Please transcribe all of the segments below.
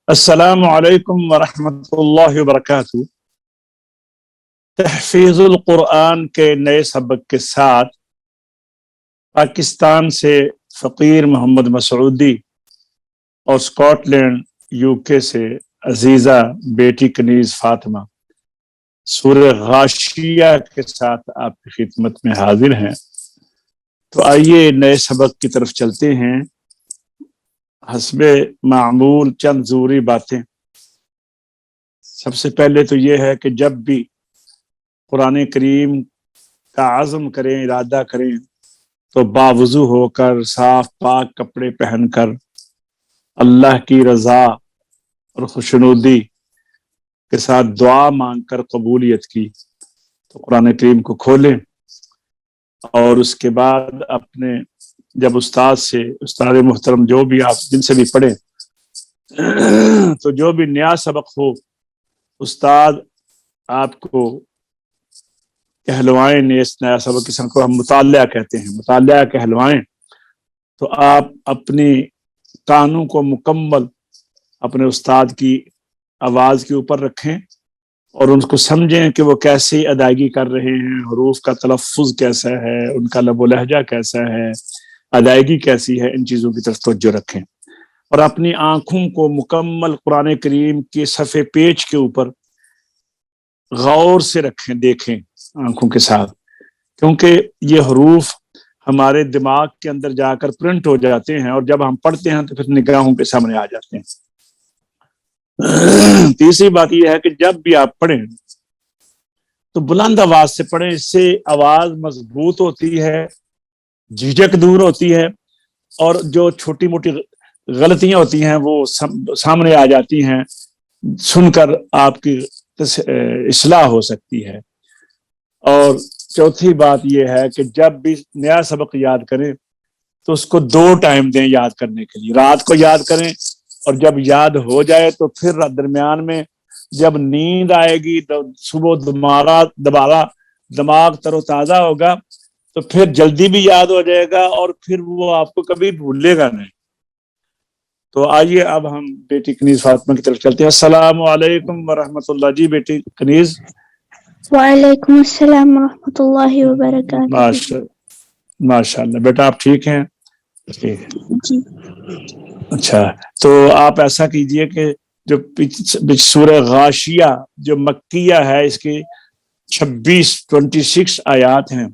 السلام علیکم ورحمۃ اللہ وبرکاتہ۔ تحفیظ القرآن کے نئے سبق کے ساتھ پاکستان سے فقیر محمد مسعودی اور اسکاٹ لینڈ UK سے عزیزہ بیٹی کنیز فاطمہ سورہ غاشیہ کے ساتھ آپ کی خدمت میں حاضر ہیں۔ تو آئیے نئے سبق کی طرف چلتے ہیں۔ حسب معمول چند ضروری باتیں۔ سب سے پہلے تو یہ ہے کہ جب بھی قرآن کریم کا عزم کریں، ارادہ کریں، تو باوضو ہو کر صاف پاک کپڑے پہن کر اللہ کی رضا اور خوشنودی کے ساتھ دعا مانگ کر قبولیت کی تو قرآن کریم کو کھولیں، اور اس کے بعد اپنے جب استاد محترم جو بھی آپ جن سے بھی پڑھیں تو جو بھی نیا سبق ہو استاد آپ کو کہلوائیں، نیا سبق کس کو ہم مطالعہ کہتے ہیں، مطالعہ کہلوائیں، تو آپ اپنی کانوں کو مکمل اپنے استاد کی آواز کے اوپر رکھیں اور ان کو سمجھیں کہ وہ کیسی ادائیگی کر رہے ہیں، حروف کا تلفظ کیسا ہے، ان کا لب و لہجہ کیسا ہے، ادائیگی کیسی ہے، ان چیزوں کی طرف توجہ رکھیں، اور اپنی آنکھوں کو مکمل قرآن کریم کے صفحے پیج کے اوپر غور سے رکھیں، دیکھیں آنکھوں کے ساتھ، کیونکہ یہ حروف ہمارے دماغ کے اندر جا کر پرنٹ ہو جاتے ہیں، اور جب ہم پڑھتے ہیں تو پھر نگاہوں کے سامنے آ جاتے ہیں۔ تیسری بات یہ ہے کہ جب بھی آپ پڑھیں تو بلند آواز سے پڑھیں، اس سے آواز مضبوط ہوتی ہے، جھجک دور ہوتی ہے، اور جو چھوٹی موٹی غلطیاں ہوتی ہیں وہ سامنے آ جاتی ہیں، سن کر آپ کی اصلاح ہو سکتی ہے۔ اور چوتھی بات یہ ہے کہ جب بھی نیا سبق یاد کریں تو اس کو 2 ٹائم دیں یاد کرنے کے لیے، رات کو یاد کریں، اور جب یاد ہو جائے تو پھر درمیان میں جب نیند آئے گی تو صبح دوبارہ دماغ تر و تازہ ہوگا تو پھر جلدی بھی یاد ہو جائے گا، اور پھر وہ آپ کو کبھی بھولے گا نہیں۔ تو آئیے اب ہم بیٹی کنیز فاطمہ کی طرف چلتے ہیں۔ السلام علیکم ورحمۃ اللہ۔ جی بیٹی کنیز۔ وعلیکم السلام ورحمۃ اللہ وبرکاتہ۔ ماشاء اللہ بیٹا، آپ ٹھیک ہیں؟ جی اچھا، تو آپ ایسا کیجئے کہ جو سورہ غاشیہ جو مکیہ ہے، اس کی 26 آیات ہیں،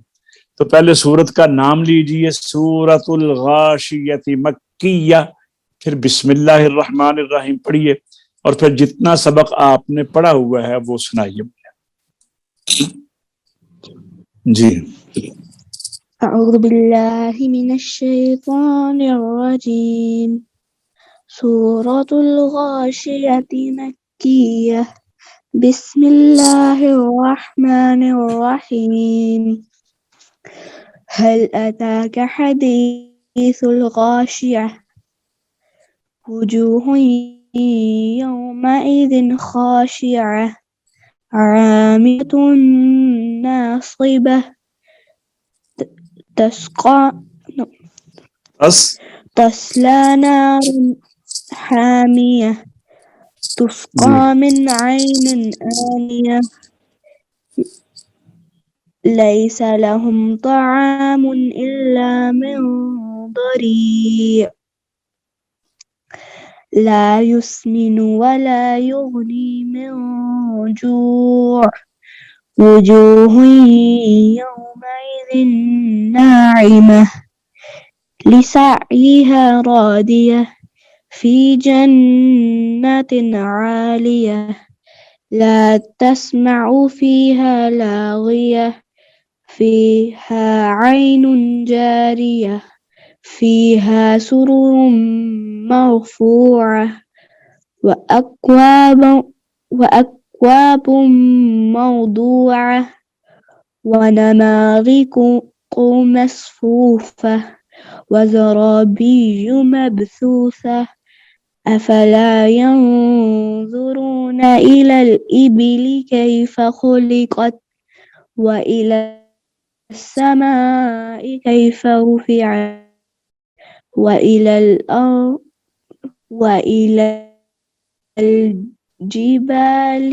تو پہلے سورت کا نام لیجئے، سورۃ الغاشیہ مکیہ، پھر بسم اللہ الرحمن الرحیم پڑھیے، اور پھر جتنا سبق آپ نے پڑھا ہوا ہے وہ سنائیے مجھے۔ جی۔ اعوذ باللہ من الشیطان الرجیم۔ سورۃ الغاشیہ مکیہ، بسم اللہ الرحمن الرحیم۔ هل أتاك حديث الغاشية، وجوه يومئذ خاشعة، عاملة ناصبة، تصلى نار حامية، تسقى من عين آنية، ليس لهم طعام إلا من ضريع، لا يسمن ولا يغني من جوع، وجوه يومئذ ناعمة، لسعيها راضية، في جنة عالية، لا تسمع فيها لاغية، فيها عين جارية، فيها سرر مرفوعة، وأكواب موضوعة، ونمارق مصفوفة، وزرابي مبثوثة، أفلا ينظرون إلى الإبل كيف خلقت، وإلى السماء كيف رفعت، وإلى الأرض الجبال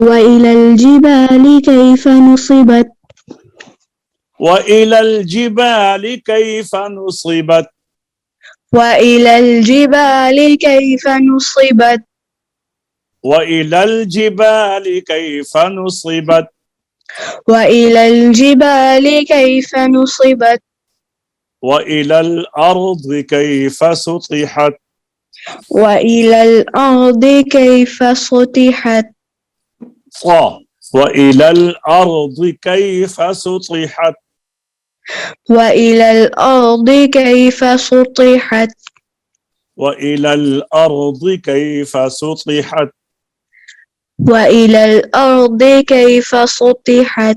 وإلى الجبال كيف نصبت وإلى الجبال كيف نصبت وإلى الجبال كيف نصبت وإلى الجبال كيف نصبت وإلى الجبال كيف نصبت وإلى الأرض كيف سطحت وإلى الأرض كيف سطحت وإلى الأرض كيف سطحت وإلى الأرض كيف سطحت وإلى الأرض كيف سطحت وإلى الأرض كيف سطحت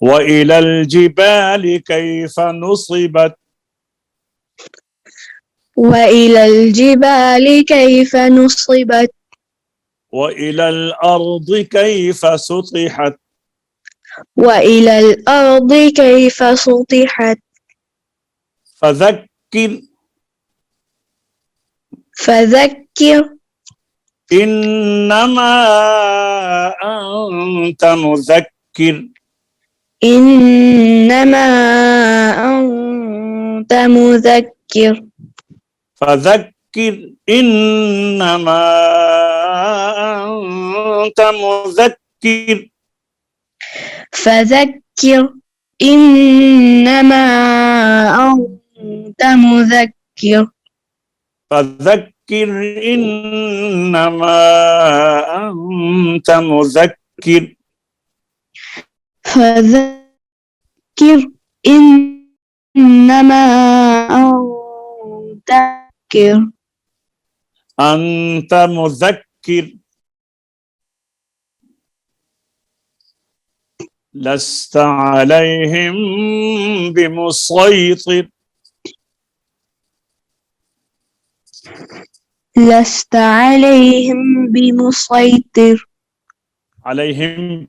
وإلى الجبال كيف نصبت وإلى الجبال كيف نصبت وإلى الأرض كيف سطحت وإلى الأرض كيف سطحت فذكر فذكر إنما أنت مذكر إنما أنت مذكر فذكر إنما أنت مذكر فذكر إنما أنت مذكر فذكر إنما أنت مذكر فذكر إنما أنت مذكر أنت مذكر لست عليهم بمسيطر لست عليهم بمسيطر عليهم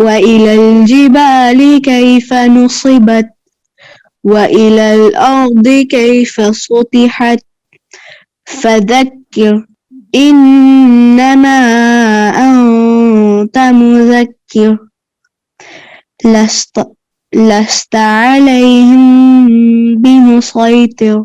وإلى الجبال كيف نصبت وإلى الأرض كيف سطحت فذكر إنما أنت مذكر لست عليهم بمسيطر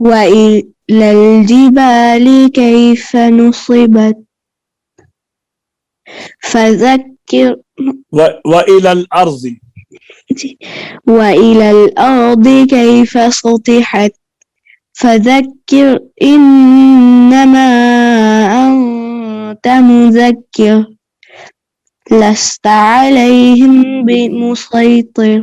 وإلى الجبال كيف نصبت فذكر وإلى الأرض وإلى الأرض كيف سطحت فذكر إنما أنت مذكر لست عليهم بمسيطر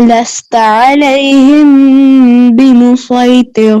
لست عليهم بمسيطر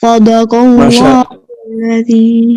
صدق الله العظيم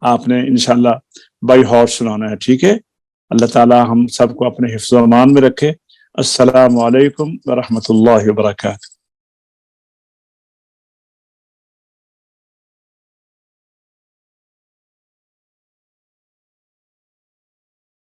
آپ نے انشاءاللہ بائی ہارٹ سنانا ہے، ٹھیک ہے؟ اللہ تعالیٰ ہم سب کو اپنے حفظ و امان میں رکھے۔ السلام علیکم ورحمۃ اللہ وبرکاتہ۔